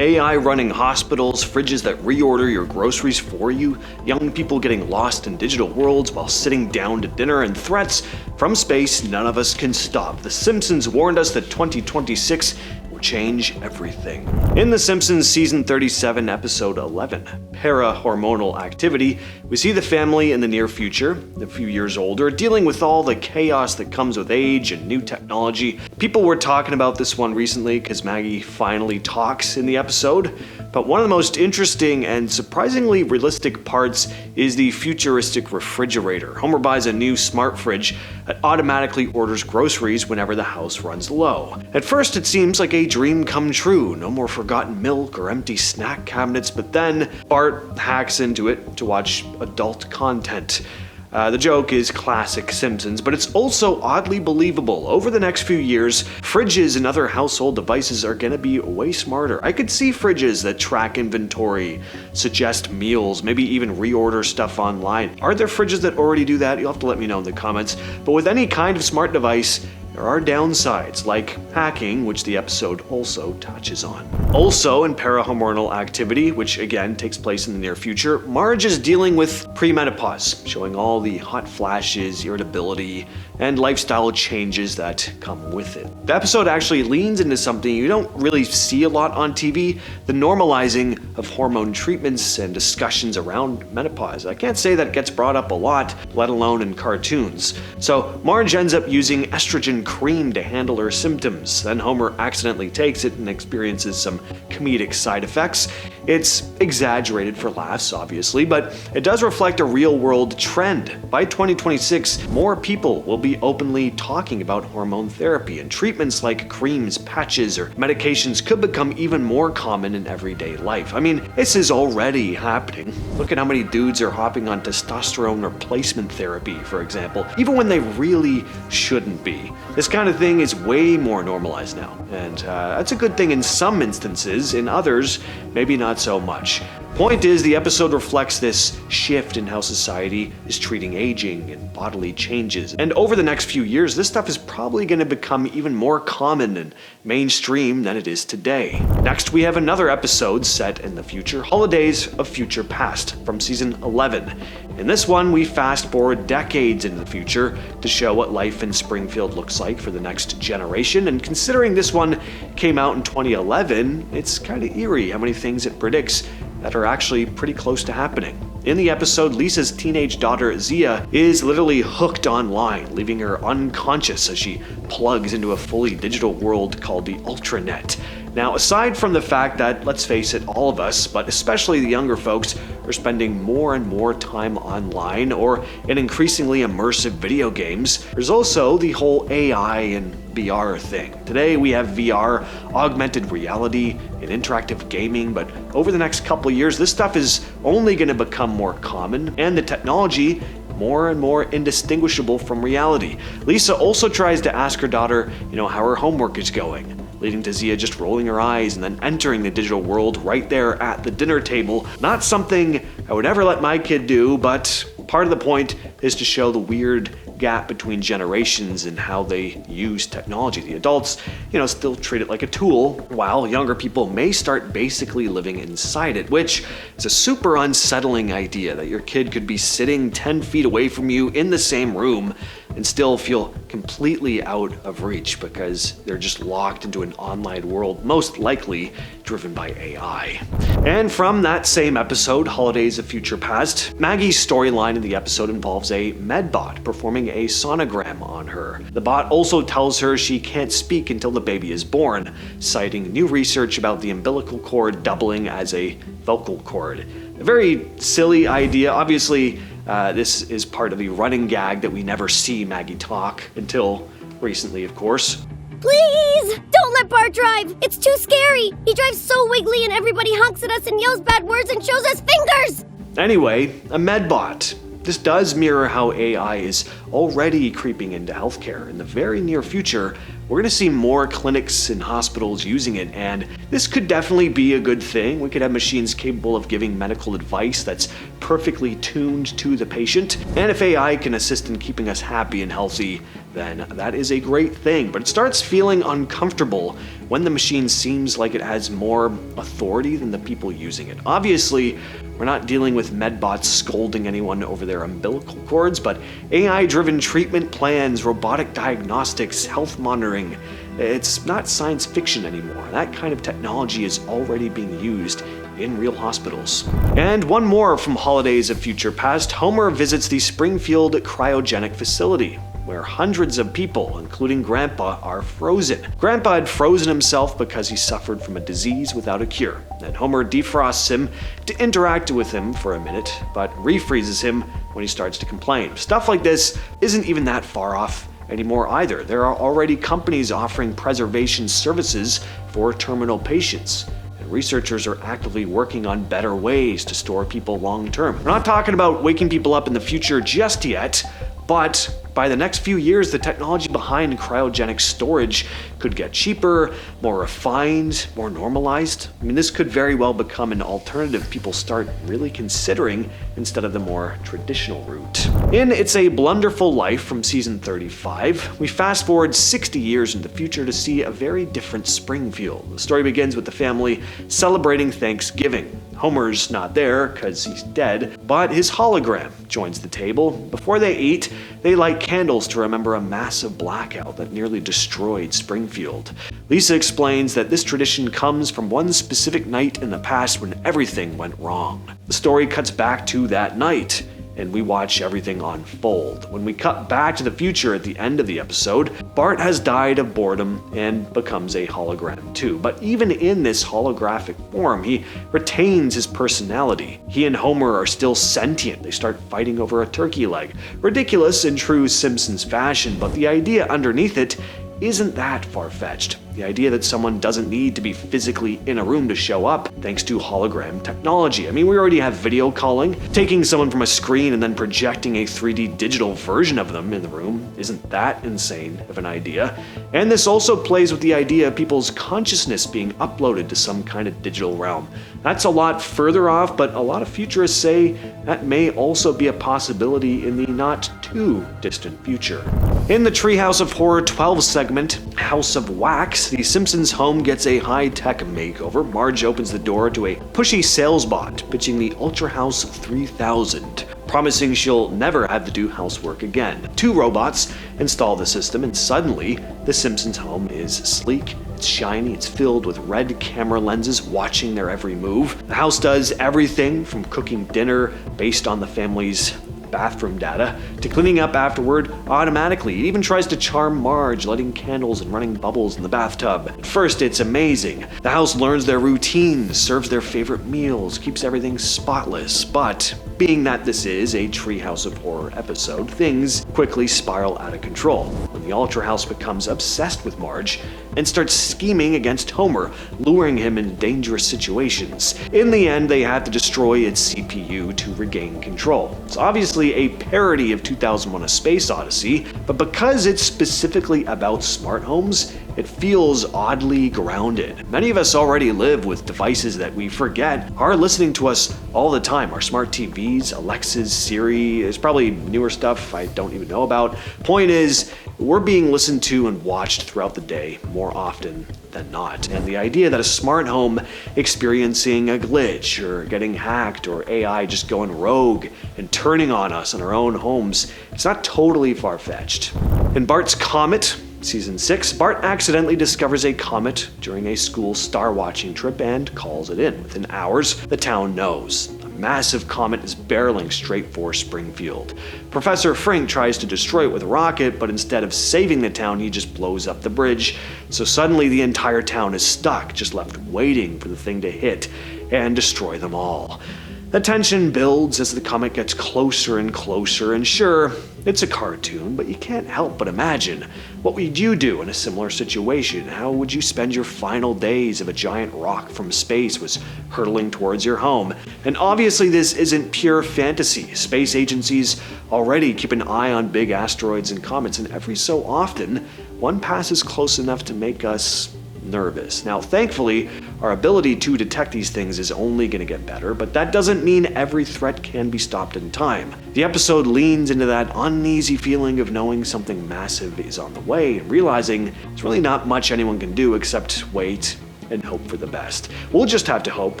AI running hospitals, fridges that reorder your groceries for you, young people getting lost in digital worlds while sitting down to dinner, and threats from space none of us can stop. The Simpsons warned us that 2026 will change everything. In The Simpsons Season 37, Episode 11, Para-Hormonal Activity, we see the family in the near future, a few years older, dealing with all the chaos that comes with age and new technology. People were talking about this one recently because Maggie finally talks in the episode, but one of the most interesting and surprisingly realistic parts is the futuristic refrigerator. Homer buys a new smart fridge that automatically orders groceries whenever the house runs low. At first it seems like a dream come true, no more forgotten milk or empty snack cabinets, but then Bart hacks into it to watch adult content. The joke is classic Simpsons, but it's also oddly believable. Over the next few years, fridges and other household devices are gonna be way smarter. I could see fridges that track inventory, suggest meals, maybe even reorder stuff online. Are there fridges that already do that? You'll have to let me know in the comments. But with any kind of smart device, there are downsides, like hacking, which the episode also touches on. Also, in Para-Hormonal Activity, which again takes place in the near future, Marge is dealing with premenopause, showing all the hot flashes, irritability, and lifestyle changes that come with it. The episode actually leans into something you don't really see a lot on TV, the normalizing of hormone treatments and discussions around menopause. I can't say that it gets brought up a lot, let alone in cartoons. So Marge ends up using estrogen cream to handle her symptoms. Then Homer accidentally takes it and experiences some comedic side effects. It's exaggerated for laughs, obviously, but it does reflect a real-world trend. By 2026, more people will be openly talking about hormone therapy, and treatments like creams, patches, or medications could become even more common in everyday life. I mean, this is already happening. Look at how many dudes are hopping on testosterone replacement therapy, for example, even when they really shouldn't be. This kind of thing is way more normalized now, and that's a good thing in some instances. In others, maybe not so much. Point is, the episode reflects this shift in how society is treating aging and bodily changes. And over the next few years, this stuff is probably going to become even more common and mainstream than it is today. Next, we have another episode set in the future, Holidays of Future Past, from Season 11. In this one, we fast forward decades into the future to show what life in Springfield looks like for the next generation. And considering this one came out in 2011, it's kind of eerie how many things it predicts that are actually pretty close to happening. In the episode, Lisa's teenage daughter, Zia, is literally hooked online, leaving her unconscious as she plugs into a fully digital world called the Ultranet. Now, aside from the fact that, let's face it, all of us, but especially the younger folks, are spending more and more time online or in increasingly immersive video games, there's also the whole AI and VR thing. Today we have VR, augmented reality, and interactive gaming, but over the next couple years, this stuff is only going to become more common, and the technology more and more indistinguishable from reality. Lisa also tries to ask her daughter, how her homework is going, leading to Zia just rolling her eyes and then entering the digital world right there at the dinner table. Not something I would ever let my kid do, but part of the point is to show the weird gap between generations and how they use technology. The adults, still treat it like a tool, while younger people may start basically living inside it, which is a super unsettling idea that your kid could be sitting 10 feet away from you in the same room and still feel completely out of reach because they're just locked into an online world, most likely driven by AI. And from that same episode, Holidays of Future Past, Maggie's storyline in the episode involves a medbot performing a sonogram on her. The bot also tells her she can't speak until the baby is born, citing new research about the umbilical cord doubling as a vocal cord. A very silly idea. Obviously, this is part of the running gag that we never see Maggie talk, until recently, of course. Please! Don't let Bart drive! It's too scary! He drives so wiggly and everybody honks at us and yells bad words and shows us fingers! Anyway, a medbot. This does mirror how AI is already creeping into healthcare. In the very near future, we're going to see more clinics and hospitals using it, and this could definitely be a good thing. We could have machines capable of giving medical advice that's perfectly tuned to the patient, and if AI can assist in keeping us happy and healthy, then that is a great thing. But it starts feeling uncomfortable when the machine seems like it has more authority than the people using it. Obviously, we're not dealing with medbots scolding anyone over their umbilical cords, but AI-driven treatment plans, robotic diagnostics, health monitoring. It's not science fiction anymore. That kind of technology is already being used in real hospitals. And one more from Holidays of Future Past, Homer visits the Springfield Cryogenic facility, where hundreds of people, including Grandpa, are frozen. Grandpa had frozen himself because he suffered from a disease without a cure, and Homer defrosts him to interact with him for a minute, but refreezes him when he starts to complain. Stuff like this isn't even that far off anymore either. There are already companies offering preservation services for terminal patients. Researchers are actively working on better ways to store people long term. We're not talking about waking people up in the future just yet, but by the next few years, the technology behind cryogenic storage could get cheaper, more refined, more normalized. I mean, this could very well become an alternative people start really considering instead of the more traditional route. In It's a Blunderful Life from season 35, we fast forward 60 years into the future to see a very different Springfield. The story begins with the family celebrating Thanksgiving. Homer's not there because he's dead, but his hologram joins the table. Before they eat, they light candles to remember a massive blackout that nearly destroyed Springfield. Lisa explains that this tradition comes from one specific night in the past when everything went wrong. The story cuts back to that night, and we watch everything unfold. When we cut back to the future at the end of the episode, Bart has died of boredom and becomes a hologram too. But even in this holographic form, he retains his personality. He and Homer are still sentient. They start fighting over a turkey leg. Ridiculous in true Simpsons fashion, but the idea underneath it isn't that far-fetched. The idea that someone doesn't need to be physically in a room to show up thanks to hologram technology. I mean, we already have video calling. Taking someone from a screen and then projecting a 3D digital version of them in the room isn't that insane of an idea. And this also plays with the idea of people's consciousness being uploaded to some kind of digital realm. That's a lot further off, but a lot of futurists say that may also be a possibility in the not too distant future. In the Treehouse of Horror 12 segment, House of Wax, the Simpsons home gets a high-tech makeover. Marge opens the door to a pushy sales bot pitching the Ultra House 3000, promising she'll never have to do housework again. Two robots install the system, and suddenly, the Simpsons home is sleek, it's shiny, it's filled with red camera lenses watching their every move. The house does everything from cooking dinner based on the family's bathroom data to cleaning up afterward automatically. It even tries to charm Marge, lighting candles and running bubbles in the bathtub. At first, it's amazing. The house learns their routines, serves their favorite meals, keeps everything spotless, but being that this is a Treehouse of Horror episode, things quickly spiral out of control when the Ultra House becomes obsessed with Marge and starts scheming against Homer, luring him into dangerous situations. In the end, they have to destroy its CPU to regain control. It's obviously a parody of 2001: A Space Odyssey, but because it's specifically about smart homes, it feels oddly grounded. Many of us already live with devices that we forget are listening to us all the time. Our smart TVs, Alexas, Siri, there's probably newer stuff I don't even know about. Point is, we're being listened to and watched throughout the day more often than not. And the idea that a smart home experiencing a glitch or getting hacked or AI just going rogue and turning on us in our own homes, it's not totally far-fetched. In Bart's Comet, Season 6, Bart accidentally discovers a comet during a school star-watching trip and calls it in. Within hours, the town knows. A massive comet is barreling straight for Springfield. Professor Frink tries to destroy it with a rocket, but instead of saving the town, he just blows up the bridge. So suddenly the entire town is stuck, just left waiting for the thing to hit and destroy them all. The tension builds as the comet gets closer and closer, and sure, it's a cartoon, but you can't help but imagine. What would you do in a similar situation? How would you spend your final days if a giant rock from space was hurtling towards your home? And obviously this isn't pure fantasy. Space agencies already keep an eye on big asteroids and comets, and every so often, one passes close enough to make us nervous. Now, thankfully, our ability to detect these things is only going to get better, but that doesn't mean every threat can be stopped in time. The episode leans into that uneasy feeling of knowing something massive is on the way and realizing there's really not much anyone can do except wait and hope for the best. We'll just have to hope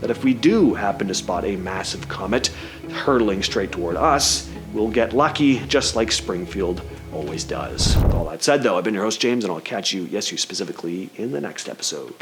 that if we do happen to spot a massive comet hurtling straight toward us, we'll get lucky just like Springfield always does. With all that said though, I've been your host James, and I'll catch you, yes you specifically, in the next episode.